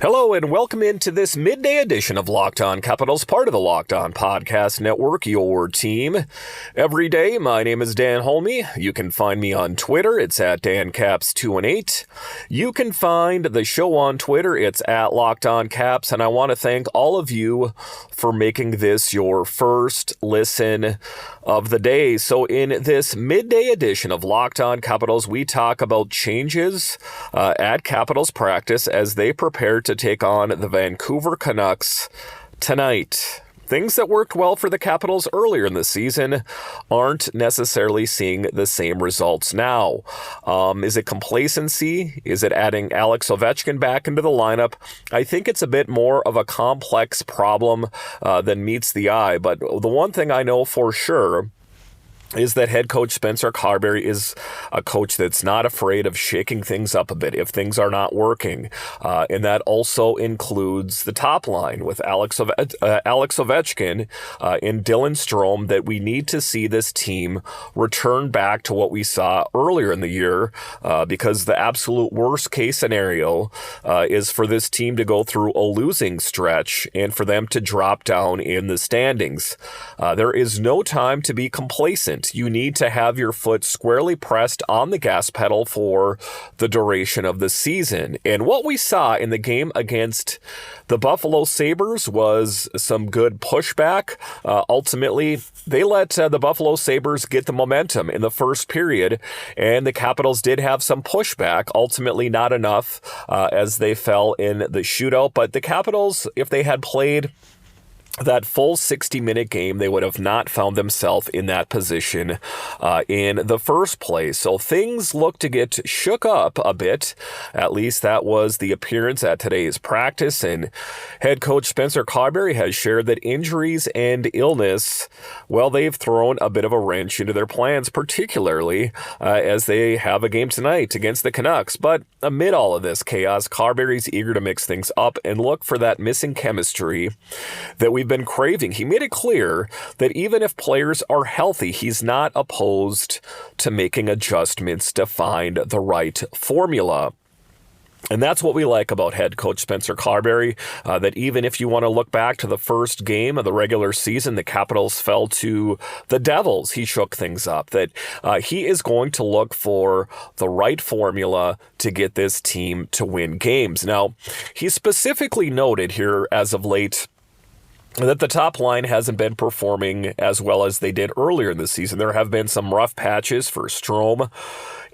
Hello and welcome into this midday edition of Locked On Capitals, part of the Locked On Podcast Network, your team. Every day, my name is Dan Holme. You can find me on Twitter. It's at DanCaps218. You can find the show on Twitter. It's at Locked On Caps. And I want to thank all of you for making this your first listen of the day. So in this midday edition of Locked On Capitals, we talk about changes at Capitals practice as they prepare to take on the Vancouver Canucks tonight. Things that worked well for the Capitals earlier in the season aren't necessarily seeing the same results now. Is it complacency? Is it adding Alex Ovechkin back into the lineup? I think it's a bit more of a complex problem than meets the eye. But the one thing I know for sure is that head coach Spencer Carbery is a coach that's not afraid of shaking things up a bit if things are not working. And that also includes the top line with Alex Ovechkin and Dylan Strome, that we need to see this team return back to what we saw earlier in the year, because the absolute worst case scenario is for this team to go through a losing stretch and for them to drop down in the standings. There is no time to be complacent. You need to have your foot squarely pressed on the gas pedal for the duration of the season. And what we saw in the game against the Buffalo Sabres was some good pushback. Ultimately, they let the Buffalo Sabres get the momentum in the first period, and the Capitals did have some pushback. Ultimately, not enough as they fell in the shootout. But the Capitals, if they had played that full 60-minute game, they would have not found themselves in that position in the first place. So things look to get shook up a bit. At least that was the appearance at today's practice. And head coach Spencer Carbery has shared that injuries and illness, well, they've thrown a bit of a wrench into their plans, particularly as they have a game tonight against the Canucks. But amid all of this chaos, Carbery's eager to mix things up and look for that missing chemistry that we've been craving. He made it clear that even if players are healthy, he's not opposed to making adjustments to find the right formula. And that's what we like about head coach Spencer Carbery, that even if you want to look back to the first game of the regular season, the Capitals fell to the Devils, he shook things up, that he is going to look for the right formula to get this team to win games. Now, he specifically noted here as of late that the top line hasn't been performing as well as they did earlier in the season. There have been some rough patches for Strome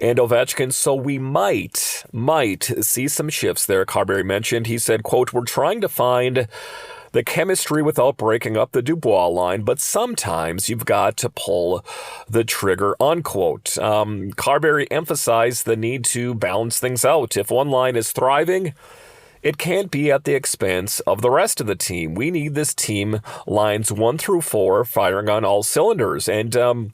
and Ovechkin, so we might see some shifts there. Carbery mentioned, he said, quote, "We're trying to find the chemistry without breaking up the Dubois line, but sometimes you've got to pull the trigger," unquote. Carbery emphasized the need to balance things out. If one line is thriving, it can't be at the expense of the rest of the team. We need this team lines 1 through 4 firing on all cylinders. And,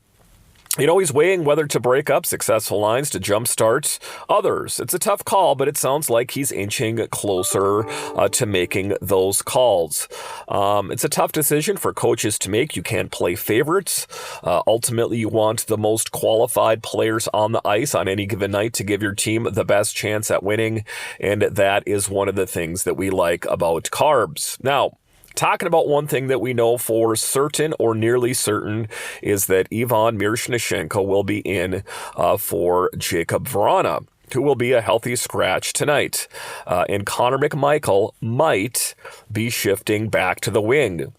he's weighing whether to break up successful lines to jumpstart others. It's a tough call, but it sounds like he's inching closer to making those calls. It's a tough decision for coaches to make. You can't play favorites. Ultimately, you want the most qualified players on the ice on any given night to give your team the best chance at winning, and that is one of the things that we like about Carbs. Now, talking about one thing that we know for certain or nearly certain is that Ivan Miroshnichenko will be in for Jakub Vrana, who will be a healthy scratch tonight. And Connor McMichael might be shifting back to the wing.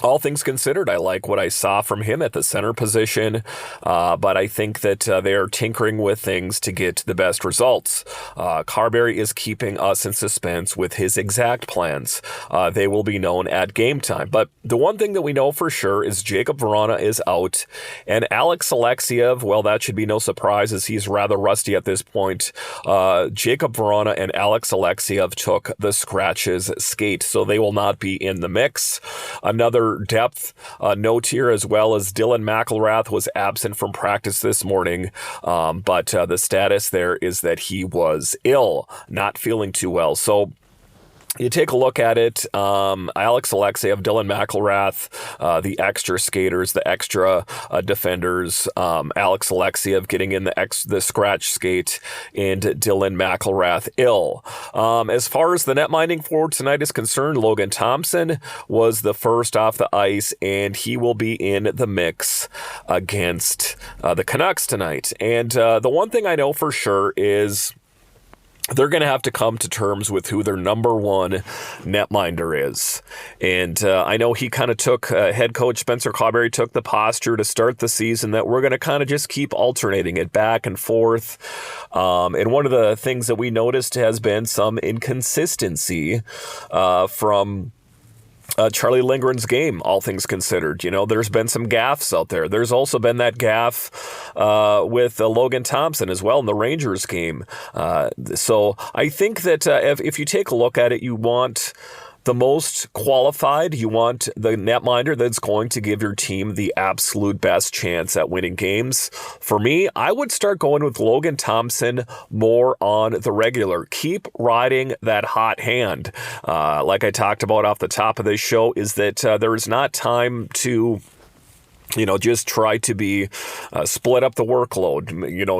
All things considered, I like what I saw from him at the center position, but I think that they are tinkering with things to get the best results. Carbery is keeping us in suspense with his exact plans. They will be known at game time. But the one thing that we know for sure is Jakub Vrana is out, and Alex Alexiev, well, that should be no surprise as he's rather rusty at this point. Jakub Vrana and Alex Alexiev took the scratches skate, so they will not be in the mix. Another depth note here as well as Dylan McElrath was absent from practice this morning, but the status there is that he was ill, not feeling too well. So You take a look at it, Alex Alexeyev, Dylan McElrath, the extra skaters, the extra defenders, Alex Alexeyev getting in the scratch skate, and Dylan McElrath ill. As far as the netminding for tonight is concerned, Logan Thompson was the first off the ice, and he will be in the mix against the Canucks tonight. And the one thing I know for sure is they're going to have to come to terms with who their number one netminder is. And I know he kind of took, head coach Spencer Carbery took the posture to start the season that we're going to kind of just keep alternating it back and forth. And one of the things that we noticed has been some inconsistency from Charlie Lindgren's game, all things considered. You know, there's been some gaffes out there. There's also been that gaffe with Logan Thompson as well in the Rangers game. So I think that if you take a look at it, you want the most qualified, you want the netminder that's going to give your team the absolute best chance at winning games. For me, I would start going with Logan Thompson more on the regular. Keep riding that hot hand. Like I talked about off the top of this show, is that there is not time to just try to be split up the workload.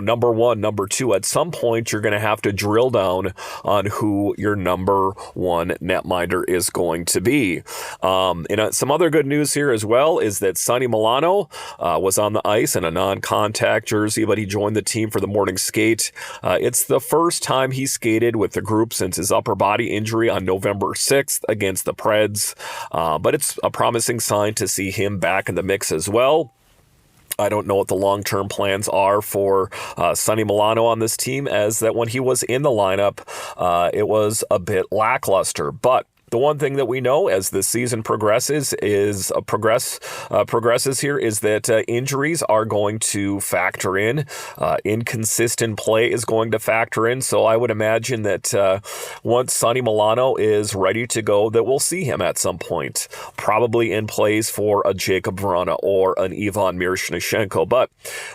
Number one, number two, at some point you're going to have to drill down on who your number one netminder is going to be. And some other good news here as well is that Sonny Milano was on the ice in a non-contact jersey, but he joined the team for the morning skate. It's the first time he skated with the group since his upper body injury on November 6th against the Preds. But it's a promising sign to see him back in the mix as well. I don't know what the long-term plans are for Sonny Milano on this team, as that when he was in the lineup, it was a bit lackluster. But the one thing that we know as the season progresses is that injuries are going to factor in. Inconsistent play is going to factor in. So I would imagine that once Sonny Milano is ready to go, that we'll see him at some point, probably in place for a Jacob Vrana or an Ivan Miroshnichenko. But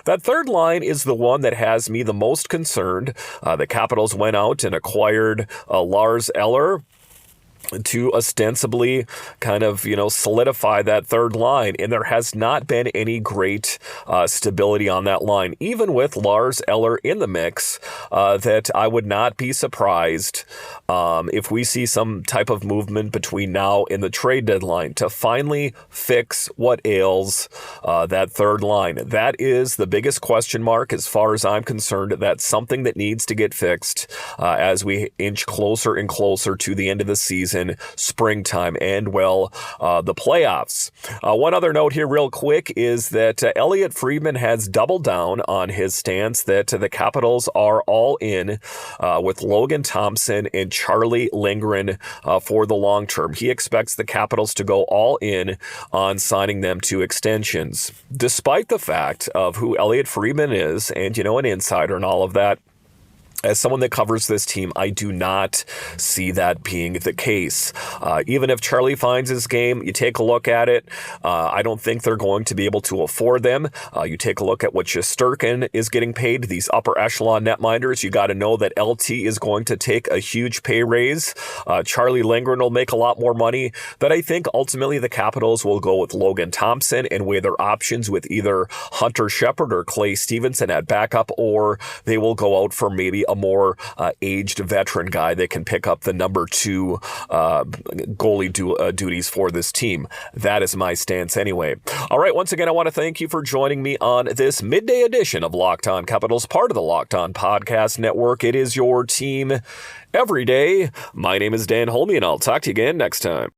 that third line is the one that has me the most concerned. The Capitals went out and acquired Lars Eller to ostensibly kind of, solidify that third line. And there has not been any great stability on that line, even with Lars Eller in the mix, that I would not be surprised if we see some type of movement between now and the trade deadline to finally fix what ails that third line. That is the biggest question mark as far as I'm concerned. That's something that needs to get fixed as we inch closer and closer to the end of the season, springtime, and the playoffs. One other note here real quick is that Elliot Friedman has doubled down on his stance that the Capitals are all in with Logan Thompson and Charlie Lindgren for the long term. He expects the Capitals to go all in on signing them to extensions. Despite the fact of who Elliot Friedman is and, an insider and all of that, as someone that covers this team, I do not see that being the case. Even if Charlie finds his game, you take a look at it, I don't think they're going to be able to afford them. You take a look at what Shesterkin is getting paid, these upper echelon netminders. You got to know that LT is going to take a huge pay raise. Charlie Lindgren will make a lot more money. That I think ultimately the Capitals will go with Logan Thompson and weigh their options with either Hunter Shepard or Clay Stevenson at backup, or they will go out for maybe a more aged veteran guy that can pick up the number two goalie duties for this team. That is my stance anyway. All right, once again, I want to thank you for joining me on this midday edition of Locked On Capitals, part of the Locked On Podcast Network. It is your team every day. My name is Dan Holme, and I'll talk to you again next time.